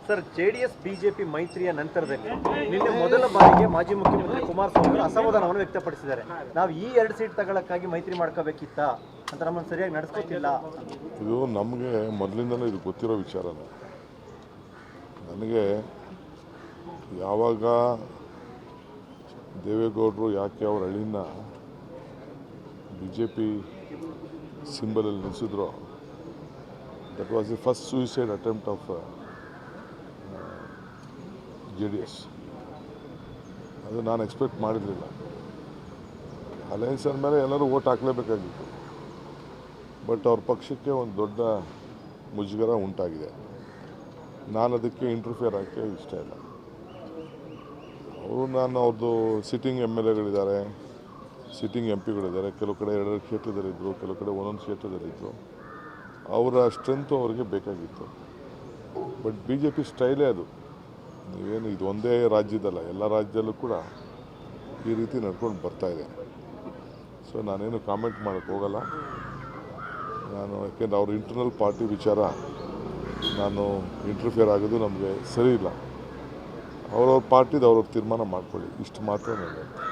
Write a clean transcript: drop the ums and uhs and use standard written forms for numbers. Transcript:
Sir, JDS BJP ಮೈತ್ರಿಯ ನಂತರದಲ್ಲಿ ನಿನ್ನೆ ಮೊದಲ ಬಾರಿಗೆ ಮಾಜಿ ಮುಖ್ಯಮಂತ್ರಿ ಕುಮಾರಸ್ವಾಮಿ ಅವರು ಅಸಮಾಧಾನವನ್ನು ವ್ಯಕ್ತಪಡಿಸಿದ್ದಾರೆ. ನಾವು ಈ 2 ಸೀಟ್ ತಗೊಳ್ಳೋಕ್ಕಾಗಿ ಮೈತ್ರಿ ಮಾಡ್ಕೋಬೇಕಿತ್ತ ಅಂತ, ನಮ್ಮನ್ನು ಸರಿಯಾಗಿ ನಡೆಸ್ಕೊತಿಲ್ಲ. ಇದು ನಮಗೆ ಮೊದಲಿಂದಲೂ ಇದು ಗೊತ್ತಿರೋ ವಿಚಾರನೇ. ನನಗೆ ಯಾವಾಗ ದೇವೇಗೌಡರು ಯಾಕೆ ಅವ್ರ ಹಳ್ಳಿನ ಬಿ ಜೆ ಪಿ ಸಿಂಬಲಲ್ಲಿ ನಿಲ್ಲಿಸಿದ್ರು, that was the first suicide attempt of J D S. ಅದು ನಾನು ಎಕ್ಸ್ಪೆಕ್ಟ್ ಮಾಡಿರಲಿಲ್ಲ. ಅಲಯನ್ಸ್ ಅಂದಮೇಲೆ ಎಲ್ಲರೂ ಓಟ್ ಹಾಕಲೇಬೇಕಾಗಿತ್ತು. ಬಟ್ ಅವ್ರ ಪಕ್ಷಕ್ಕೆ ಒಂದು ದೊಡ್ಡ ಮುಜುಗರ ಉಂಟಾಗಿದೆ. ನಾನು ಅದಕ್ಕೆ ಇಂಟರ್ಫಿಯರ್ ಹಾಕಿ ಇಷ್ಟ ಇಲ್ಲ. ಅವ್ರದ್ದು ಸಿಟ್ಟಿಂಗ್ ಎಮ್ ಎಲ್ ಎಗಳಿದ್ದಾರೆ, ಸಿಟ್ಟಿಂಗ್ ಎಂ ಪಿಗಳಿದ್ದಾರೆ. ಕೆಲವು ಕಡೆ 2 ಕ್ಷೇತ್ರದಲ್ಲಿದ್ದರು, ಕೆಲವು ಕಡೆ ಒಂದೊಂದು ಕ್ಷೇತ್ರದಲ್ಲಿದ್ದರು. ಅವರ ಸ್ಟ್ರೆಂತು ಅವ್ರಿಗೆ ಬೇಕಾಗಿತ್ತು. ಬಟ್ ಬಿ ಜೆ ಪಿ ಸ್ಟೈಲೇ ಅದು. ನೀವೇನು ಇದು ಒಂದೇ ರಾಜ್ಯದಲ್ಲ, ಎಲ್ಲ ರಾಜ್ಯದಲ್ಲೂ ಕೂಡ ಈ ರೀತಿ ನಡ್ಕೊಂಡು ಬರ್ತಾಯಿದೆ. ಸೊ ನಾನೇನು ಕಾಮೆಂಟ್ ಮಾಡೋಕ್ಕೆ ಹೋಗಲ್ಲ. ಯಾಕೆಂದರೆ ಅವ್ರ ಇಂಟರ್ನಲ್ ಪಾರ್ಟಿ ವಿಚಾರ ನಾನು ಇಂಟರ್ಫಿಯರ್ ಆಗೋದು ನಮಗೆ ಸರಿ ಇಲ್ಲ. ಅವ್ರವ್ರ ಪಾರ್ಟಿದು ಅವ್ರವ್ರ ತೀರ್ಮಾನ ಮಾಡ್ಕೊಳ್ಳಿ, ಇಷ್ಟು ಮಾತ್ರ ನಾನು